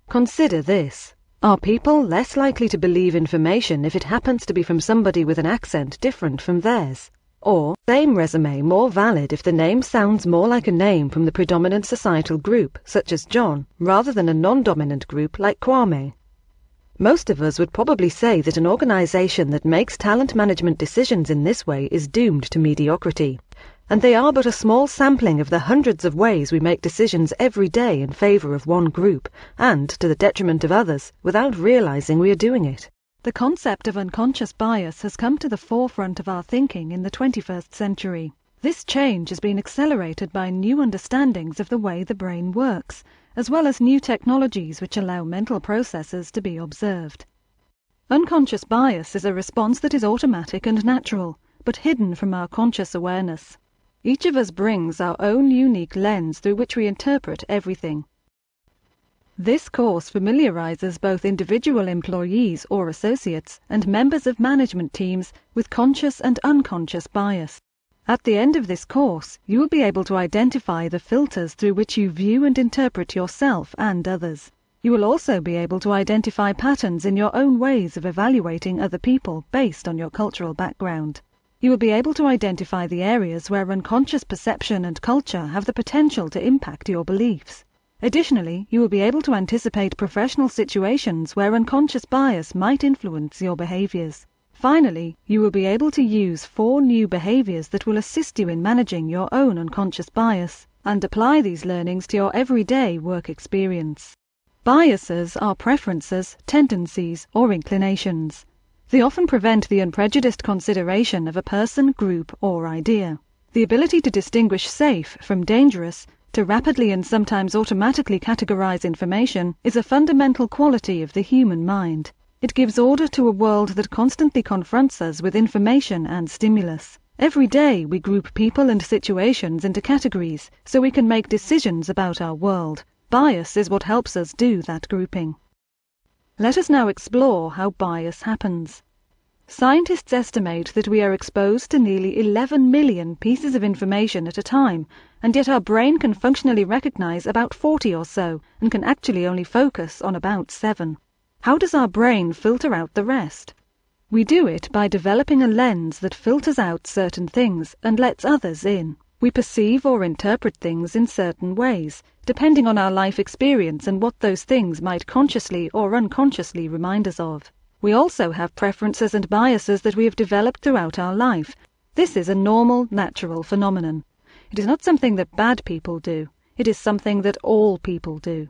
Consider this. Are people less likely to believe information if it happens to be from somebody with an accent different from theirs? Or, same resume more valid if the name sounds more like a name from the predominant societal group, such as John, rather than a non-dominant group like Kwame? Most of us would probably say that an organization that makes talent management decisions in this way is doomed to mediocrity. And they are but a small sampling of the hundreds of ways we make decisions every day in favor of one group, and to the detriment of others, without realizing we are doing it. The concept of unconscious bias has come to the forefront of our thinking in the 21st century. This change has been accelerated by new understandings of the way the brain works, as well as new technologies which allow mental processes to be observed. Unconscious bias is a response that is automatic and natural, but hidden from our conscious awareness. Each of us brings our own unique lens through which we interpret everything. This course familiarizes both individual employees or associates and members of management teams with conscious and unconscious bias. At the end of this course, you will be able to identify the filters through which you view and interpret yourself and others. You will also be able to identify patterns in your own ways of evaluating other people based on your cultural background. You will be able to identify the areas where unconscious perception and culture have the potential to impact your beliefs. Additionally, you will be able to anticipate professional situations where unconscious bias might influence your behaviors. Finally, you will be able to use 4 new behaviors that will assist you in managing your own unconscious bias and apply these learnings to your everyday work experience. Biases are preferences, tendencies, or inclinations. They often prevent the unprejudiced consideration of a person, group, or idea. The ability to distinguish safe from dangerous, to rapidly and sometimes automatically categorize information, is a fundamental quality of the human mind. It gives order to a world that constantly confronts us with information and stimulus. Every day we group people and situations into categories so we can make decisions about our world. Bias is what helps us do that grouping. Let us now explore how bias happens. Scientists estimate that we are exposed to nearly 11 million pieces of information at a time, and yet our brain can functionally recognize about 40 or so, and can actually only focus on about 7. How does our brain filter out the rest? We do it by developing a lens that filters out certain things and lets others in. We perceive or interpret things in certain ways, depending on our life experience and what those things might consciously or unconsciously remind us of. We also have preferences and biases that we have developed throughout our life. This is a normal, natural phenomenon. It is not something that bad people do. It is something that all people do.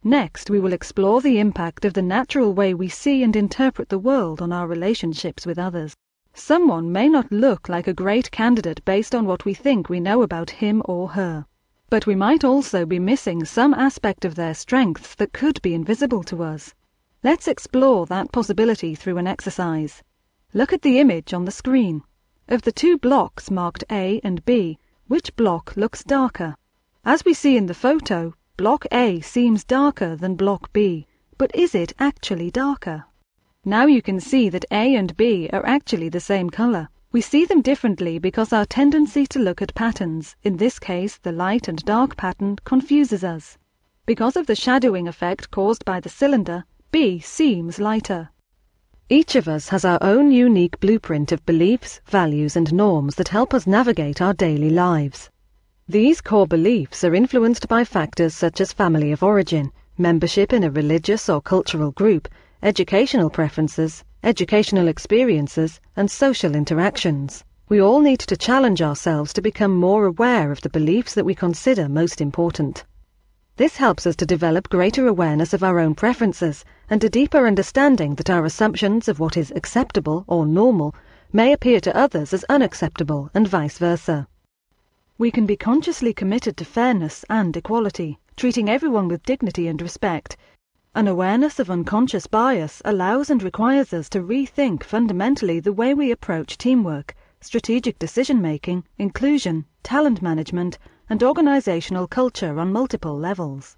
Next, we will explore the impact of the natural way we see and interpret the world on our relationships with others. Someone may not look like a great candidate based on what we think we know about him or her. But we might also be missing some aspect of their strengths that could be invisible to us. Let's explore that possibility through an exercise. Look at the image on the screen. Of the 2 blocks marked A and B, which block looks darker? As we see in the photo, block A seems darker than block B, but is it actually darker? Now you can see that A and B are actually the same color. We see them differently because our tendency to look at patterns, in this case the light and dark pattern, confuses us. Because of the shadowing effect caused by the cylinder, B seems lighter. Each of us has our own unique blueprint of beliefs, values, and norms that help us navigate our daily lives. These core beliefs are influenced by factors such as family of origin, membership in a religious or cultural group, educational preferences, educational experiences, and social interactions. We all need to challenge ourselves to become more aware of the beliefs that we consider most important. This helps us to develop greater awareness of our own preferences and a deeper understanding that our assumptions of what is acceptable or normal may appear to others as unacceptable and vice versa. We can be consciously committed to fairness and equality, treating everyone with dignity and respect. An awareness of unconscious bias allows and requires us to rethink fundamentally the way we approach teamwork, strategic decision-making, inclusion, talent management, and organizational culture on multiple levels.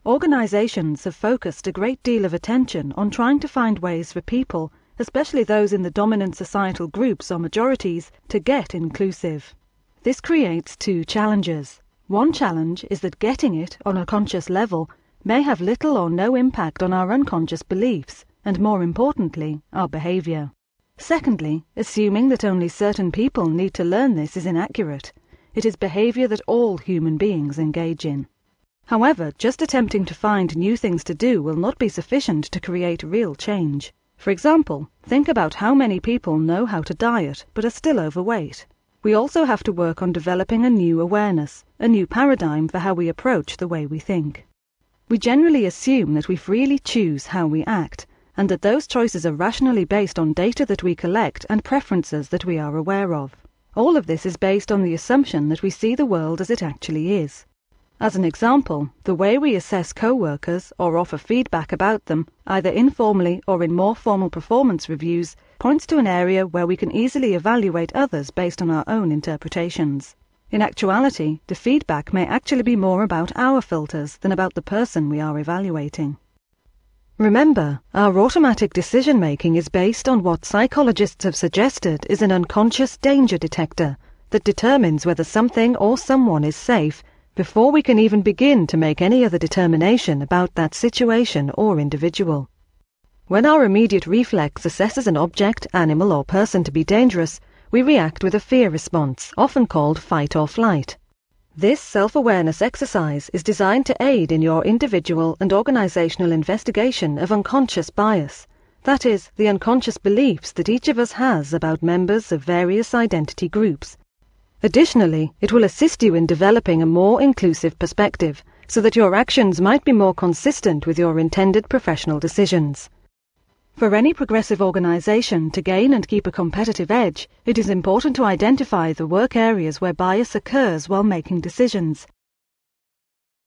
Organizations have focused a great deal of attention on trying to find ways for people, especially those in the dominant societal groups or majorities, to get inclusive. This creates 2 challenges. One challenge is that getting it on a conscious level may have little or no impact on our unconscious beliefs, and more importantly, our behavior. Secondly, assuming that only certain people need to learn this is inaccurate. It is behavior that all human beings engage in. However, just attempting to find new things to do will not be sufficient to create real change. For example, think about how many people know how to diet but are still overweight. We also have to work on developing a new awareness, a new paradigm for how we approach the way we think. We generally assume that we freely choose how we act, and that those choices are rationally based on data that we collect and preferences that we are aware of. All of this is based on the assumption that we see the world as it actually is. As an example, the way we assess co-workers or offer feedback about them, either informally or in more formal performance reviews, points to an area where we can easily evaluate others based on our own interpretations. In actuality, the feedback may actually be more about our filters than about the person we are evaluating. Remember, our automatic decision-making is based on what psychologists have suggested is an unconscious danger detector that determines whether something or someone is safe before we can even begin to make any other determination about that situation or individual. When our immediate reflex assesses an object, animal, or person to be dangerous, we react with a fear response, often called fight or flight. This self-awareness exercise is designed to aid in your individual and organizational investigation of unconscious bias, that is, the unconscious beliefs that each of us has about members of various identity groups. Additionally, it will assist you in developing a more inclusive perspective, so that your actions might be more consistent with your intended professional decisions. For any progressive organization to gain and keep a competitive edge, it is important to identify the work areas where bias occurs while making decisions.